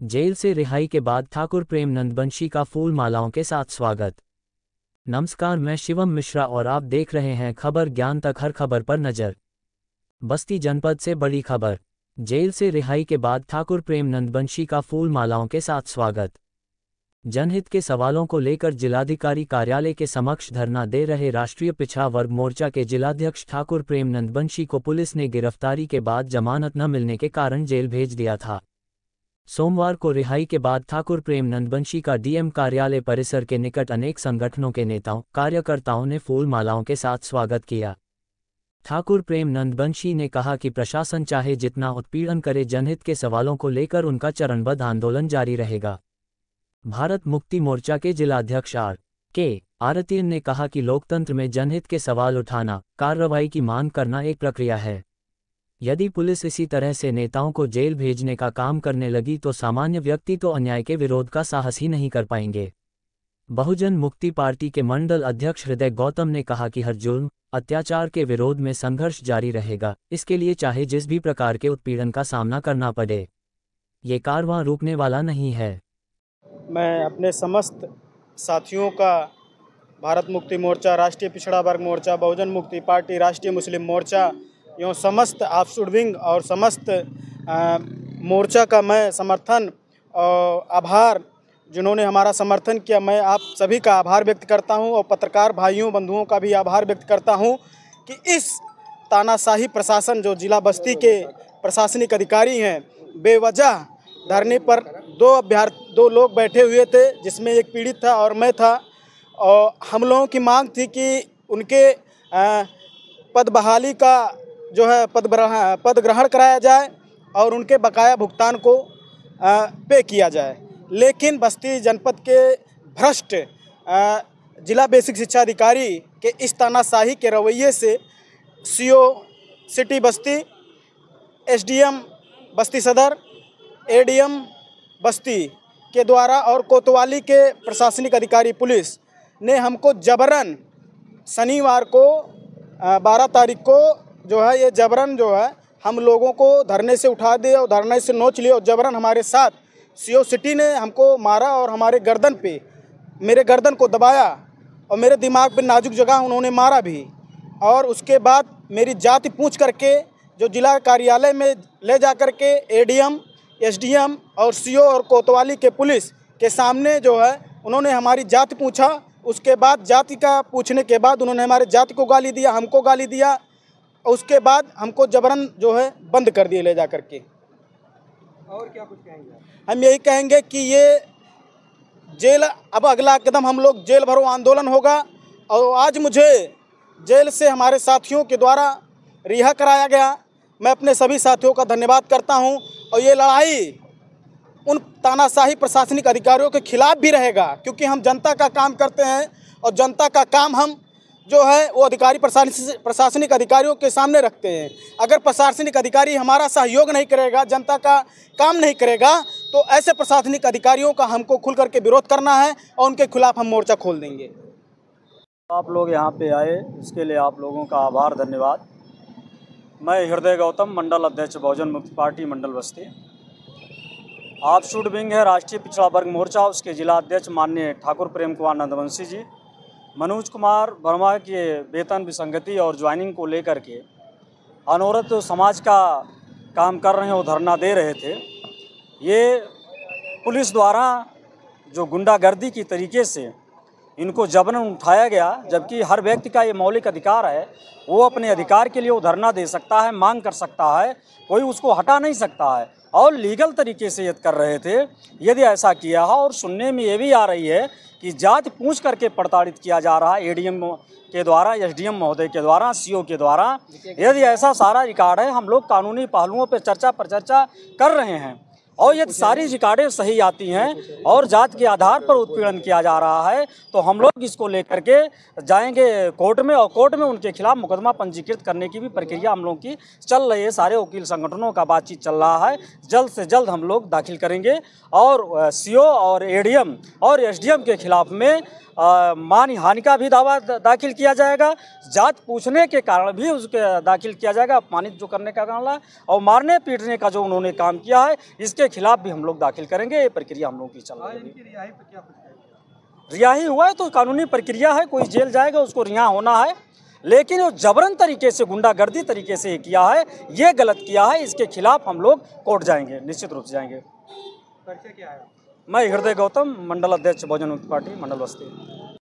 Jail से रिहाई के बाद ठाकुर प्रेम नंदबंशी का फूल मालाओं के साथ स्वागत। नमस्कार, मैं शिवम मिश्रा और आप देख रहे हैं खबर ज्ञान तक। हर खबर पर नजर। बस्ती जनपद से बड़ी खबर। जेल से रिहाई के बाद ठाकुर प्रेम नंदबंशी का फूल मालाओं के साथ स्वागत। जनहित के सवालों को लेकर जिलाधिकारी कार्यालय के समक्ष धरना दे रहे राष्ट्रीय पिछड़ा वर्ग मोर्चा के जिलाध्यक्ष ठाकुर प्रेम नंदबंशी को पुलिस ने गिरफ्तारी के बाद जमानत न मिलने के कारण जेल भेज दिया था। सोमवार को रिहाई के बाद ठाकुर प्रेम नंदबंशी का डीएम कार्यालय परिसर के निकट अनेक संगठनों के नेताओं कार्यकर्ताओं ने फूल मालाओं के साथ स्वागत किया। ठाकुर प्रेम नंदबंशी ने कहा कि प्रशासन चाहे जितना उत्पीड़न करे, जनहित के सवालों को लेकर उनका चरणबद्ध आंदोलन जारी रहेगा। भारत मुक्ति मोर्चा के जिलाध्यक्ष R.K. आरतीन ने कहा कि लोकतंत्र में जनहित के सवाल उठाना, कार्रवाई की मांग करना एक प्रक्रिया है। यदि पुलिस इसी तरह से नेताओं को जेल भेजने का काम करने लगी तो सामान्य व्यक्ति तो अन्याय के विरोध का साहस ही नहीं कर पाएंगे। बहुजन मुक्ति पार्टी के मंडल अध्यक्ष हृदय गौतम ने कहा कि हर जुल्म, अत्याचार के विरोध में संघर्ष जारी रहेगा, इसके लिए चाहे जिस भी प्रकार के उत्पीड़न का सामना करना पड़े, ये कारवां रुकने वाला नहीं है। मैं अपने समस्त साथियों का भारत मुक्ति मोर्चा, राष्ट्रीय पिछड़ा वर्ग मोर्चा, बहुजन मुक्ति पार्टी, राष्ट्रीय मुस्लिम मोर्चा एवं समस्त ऑफशूट विंग और समस्त मोर्चा का मैं समर्थन और आभार, जिन्होंने हमारा समर्थन किया, मैं आप सभी का आभार व्यक्त करता हूं और पत्रकार भाइयों बंधुओं का भी आभार व्यक्त करता हूं कि इस तानाशाही प्रशासन जो जिला बस्ती के प्रशासनिक अधिकारी हैं, बेवजह धरने पर दो लोग बैठे हुए थे, जिसमें एक पीड़ित था और मैं था, और हम लोगों की मांग थी कि उनके पद बहाली का जो है पद ग्रहण कराया जाए और उनके बकाया भुगतान को पे किया जाए। लेकिन बस्ती जनपद के भ्रष्ट जिला बेसिक शिक्षा अधिकारी के इस तानाशाही के रवैये से सीओ सिटी बस्ती, एसडीएम बस्ती सदर, एडीएम बस्ती के द्वारा और कोतवाली के प्रशासनिक अधिकारी पुलिस ने हमको जबरन शनिवार को 12 तारीख को जो है ये जबरन जो है हम लोगों को धरने से उठा दिए और धरने से नोच लिए और जबरन हमारे साथ सीओ सिटी ने हमको मारा और हमारे गर्दन पे, मेरे गर्दन को दबाया और मेरे दिमाग पे नाजुक जगह उन्होंने मारा भी। और उसके बाद मेरी जाति पूछ करके जो जिला कार्यालय में ले जा कर के एडीएम, एसडीएम और सीओ और कोतवाली के पुलिस के सामने जो है उन्होंने हमारी जाति पूछा। उसके बाद जाति का पूछने के बाद उन्होंने हमारे जाति को गाली दिया, हमको गाली दिया। उसके बाद हमको जबरन जो है बंद कर दिए ले जा करके। और क्या कुछ कहेंगे? हम यही कहेंगे कि ये जेल, अब अगला कदम हम लोग जेल भरो आंदोलन होगा। और आज मुझे जेल से हमारे साथियों के द्वारा रिहा कराया गया, मैं अपने सभी साथियों का धन्यवाद करता हूं। और ये लड़ाई उन तानाशाही प्रशासनिक अधिकारियों के खिलाफ भी रहेगा, क्योंकि हम जनता का काम करते हैं और जनता का काम हम जो है वो अधिकारी प्रशासनिक अधिकारियों के सामने रखते हैं। अगर प्रशासनिक अधिकारी हमारा सहयोग नहीं करेगा, जनता का काम नहीं करेगा, तो ऐसे प्रशासनिक अधिकारियों का हमको खुल करके विरोध करना है और उनके खिलाफ हम मोर्चा खोल देंगे। आप लोग यहाँ पे आए, इसके लिए आप लोगों का आभार, धन्यवाद। मैं हृदय गौतम, मंडल अध्यक्ष बहुजन मुक्ति पार्टी मंडल बस्ती। ऑफशूट विंग है राष्ट्रीय पिछड़ा वर्ग मोर्चा, उसके जिला अध्यक्ष माननीय ठाकुर प्रेम कुमार नंदबंशी जी मनोज कुमार वर्मा के वेतन विसंगति और ज्वाइनिंग को लेकर के अनवरत समाज का काम कर रहे हैं, वो धरना दे रहे थे। ये पुलिस द्वारा जो गुंडागर्दी की तरीके से इनको जबरन उठाया गया, जबकि हर व्यक्ति का ये मौलिक अधिकार है, वो अपने अधिकार के लिए वो धरना दे सकता है, मांग कर सकता है, कोई उसको हटा नहीं सकता है। और लीगल तरीके से ये कर रहे थे। यदि ऐसा किया है और सुनने में ये भी आ रही है कि जाति पूछ करके प्रताड़ित किया जा रहा है एडीएम के द्वारा, एसडीएम महोदय के द्वारा, सीओ के द्वारा, यदि ऐसा सारा रिकॉर्ड है, हम लोग कानूनी पहलुओं पर चर्चा कर रहे हैं और यदि सारी रिकॉर्डें सही आती हैं और जात के आधार पर उत्पीड़न किया जा रहा है, तो हम लोग इसको लेकर के जाएंगे कोर्ट में और कोर्ट में उनके खिलाफ मुकदमा पंजीकृत करने की भी प्रक्रिया हम लोग की चल रही है। सारे वकील संगठनों का बातचीत चल रहा है, जल्द से जल्द हम लोग दाखिल करेंगे और सीओ और एडीएम और एसडीएम के खिलाफ में मान हानि का भी दावा दाखिल किया जाएगा। जात पूछने के कारण भी उसके दाखिल किया जाएगा, अपमानित जो करने का कारण है और मारने पीटने का जो उन्होंने काम किया है, इसके उसके खिलाफ भी हम लोग दाखिल करेंगे। ये प्रक्रिया हम लोगों की चल रही है। रिहाई हुआ है तो कानूनी प्रक्रिया है, कोई जेल जाएगा उसको रिहा होना है, लेकिन वो जबरन तरीके से, गुंडागर्दी तरीके से किया है, ये गलत किया है, इसके खिलाफ हम लोग कोर्ट जाएंगे, निश्चित रूप से जाएंगे। परिचय क्या है? मैं हृदय गौतम, मंडल अध्यक्ष बहुजन मुक्ति पार्टी मंडल बस्ती।